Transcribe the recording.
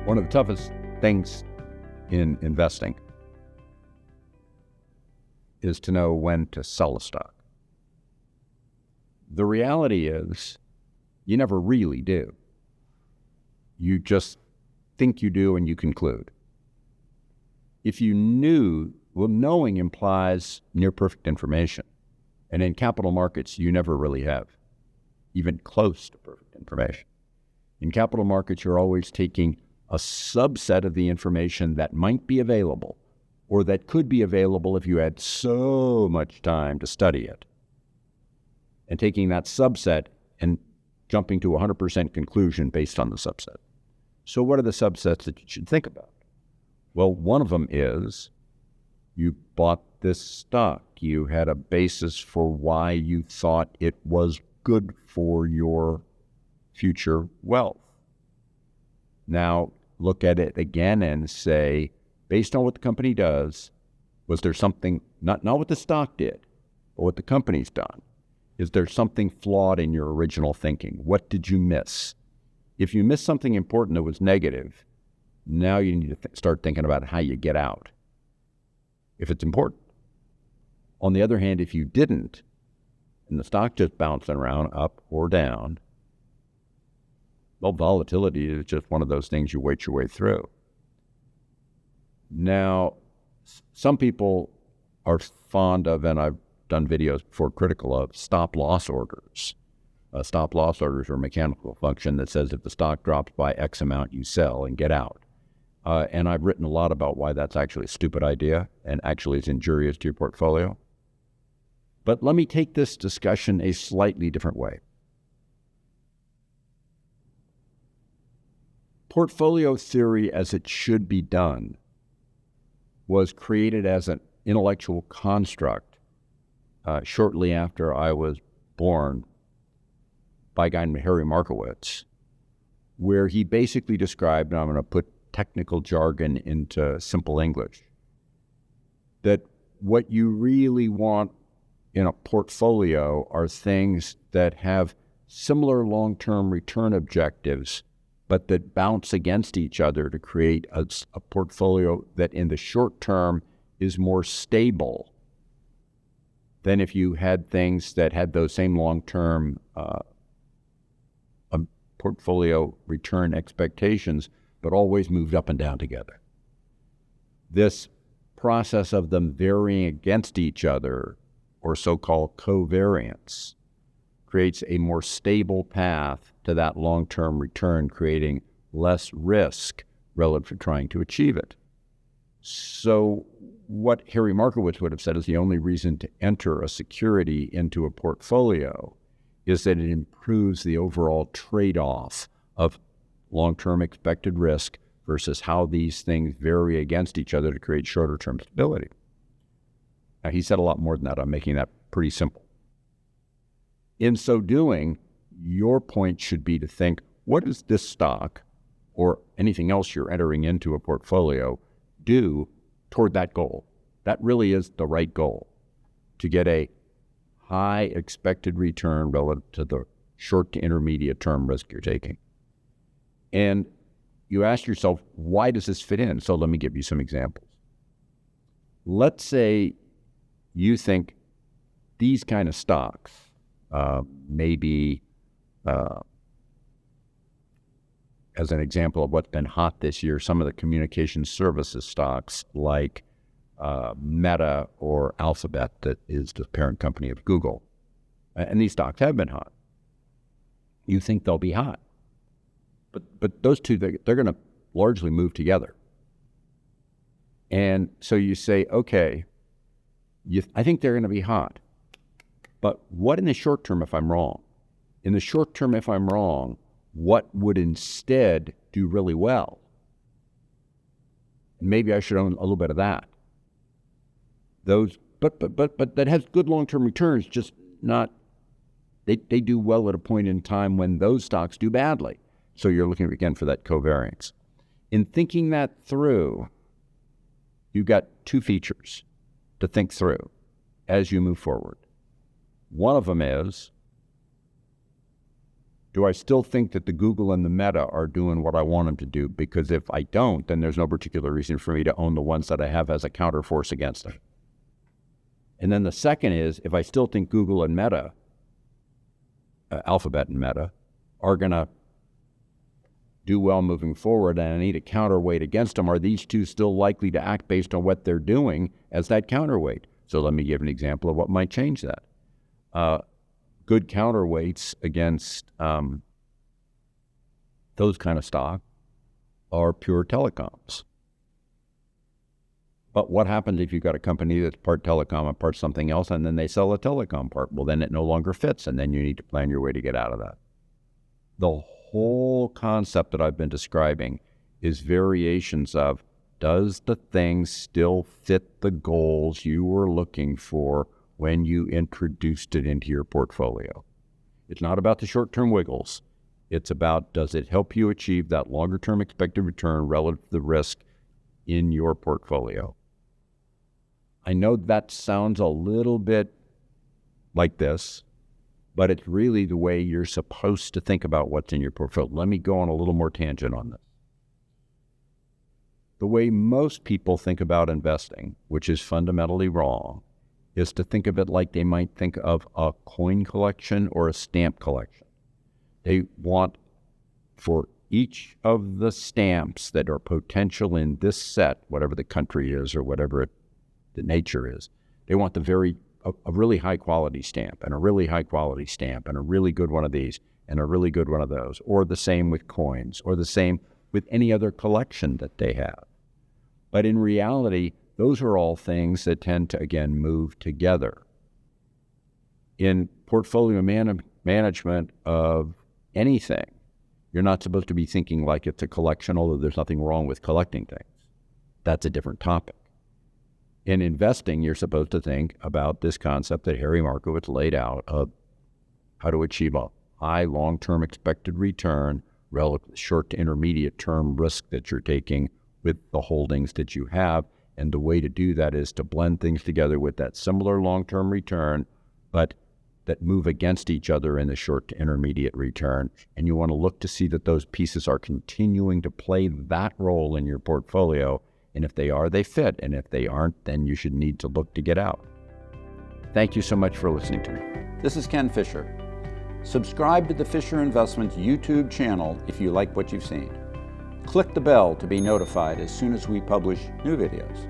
One of the toughest things in investing is to know when to sell a stock. The reality is you never really do. You just think you do and you conclude. If you knew, well, knowing implies near perfect information. And in capital markets, you never really have even close to perfect information. In capital markets, you're always taking a subset of the information that might be available or that could be available if you had so much time to study it, and taking that subset and jumping to a 100% conclusion based on the subset. So what are the subsets that you should think about? Well, one of them is you bought this stock. You had a basis for why you thought it was good for your future wealth. Now, look at it again and say, based on what the company does, was there something, not what the stock did, but what the company's done? Is there something flawed in your original thinking? What did you miss? If you missed something important that was negative, now you need to start thinking about how you get out, if it's important. On the other hand, if you didn't, and the stock just bouncing around up or down, well, volatility is just one of those things you wait your way through. Now, some people are fond of, and I've done videos before critical of, stop-loss orders. Stop-loss orders are a mechanical function that says if the stock drops by X amount, you sell and get out. And I've written a lot about why that's actually a stupid idea and actually is injurious to your portfolio. But let me take this discussion a slightly different way. Portfolio theory, as it should be done, was created as an intellectual construct shortly after I was born by a guy named Harry Markowitz, where he basically described, and I'm going to put technical jargon into simple English, that what you really want in a portfolio are things that have similar long-term return objectives, but that bounce against each other to create a portfolio that in the short term is more stable than if you had things that had those same long-term portfolio return expectations, but always moved up and down together. This process of them varying against each other, or so-called covariance, creates a more stable path to that long-term return, creating less risk relative to trying to achieve it. So what Harry Markowitz would have said is the only reason to enter a security into a portfolio is that it improves the overall trade-off of long-term expected risk versus how these things vary against each other to create shorter-term stability. Now, he said a lot more than that. I'm making that pretty simple. In so doing, your point should be to think, what does this stock or anything else you're entering into a portfolio do toward that goal? That really is the right goal, to get a high expected return relative to the short to intermediate term risk you're taking. And you ask yourself, why does this fit in? So let me give you some examples. Let's say you think these kind of stocks, maybe as an example of what's been hot this year, some of the communication services stocks like Meta or Alphabet, that is the parent company of Google. And these stocks have been hot. You think they'll be hot. But those two, they're going to largely move together. And so you say, okay, I think they're going to be hot. But what in the short term if I'm wrong? In the short term, if I'm wrong, what would instead do really well? Maybe I should own a little bit of that. Those, but that has good long-term returns, just not, they do well at a point in time when those stocks do badly. So you're looking again for that covariance. In thinking that through, you've got two features to think through as you move forward. One of them is, Do I still think that the Google and the Meta are doing what I want them to do? Because if I don't, then there's no particular reason for me to own the ones that I have as a counterforce against them. And then the second is, if I still think Google and Meta, Alphabet and Meta, are going to do well moving forward and I need a counterweight against them, are these two still likely to act based on what they're doing as that counterweight? So let me give an example of what might change that. Good counterweights against those kind of stock are pure telecoms. But what happens if you've got a company that's part telecom and part something else, and then they sell a telecom part? Well, then it no longer fits, and then you need to plan your way to get out of that. The whole concept that I've been describing is variations of, does the thing still fit the goals you were looking for when you introduced it into your portfolio? It's not about the short-term wiggles. It's about, does it help you achieve that longer-term expected return relative to the risk in your portfolio? I know that sounds a little bit like this, but it's really the way you're supposed to think about what's in your portfolio. Let me go on a little more tangent on this. The way most people think about investing, which is fundamentally wrong, is to think of it like they might think of a coin collection or a stamp collection. They want for each of the stamps that are potential in this set, whatever the country is or whatever the nature is, they want a really high quality stamp and a really high quality stamp and a really good one of these and a really good one of those, or the same with coins, or the same with any other collection that they have. But in reality, those are all things that tend to, again, move together. In portfolio management of anything, you're not supposed to be thinking like it's a collection, although there's nothing wrong with collecting things. That's a different topic. In investing, you're supposed to think about this concept that Harry Markowitz laid out of how to achieve a high long-term expected return relative to the short to intermediate term risk that you're taking with the holdings that you have. And the way to do that is to blend things together with that similar long-term return, but that move against each other in the short to intermediate return. And you want to look to see that those pieces are continuing to play that role in your portfolio. And if they are, they fit. And if they aren't, then you should need to look to get out. Thank you so much for listening to me. This is Ken Fisher. Subscribe to the Fisher Investments YouTube channel if you like what you've seen. Click the bell to be notified as soon as we publish new videos.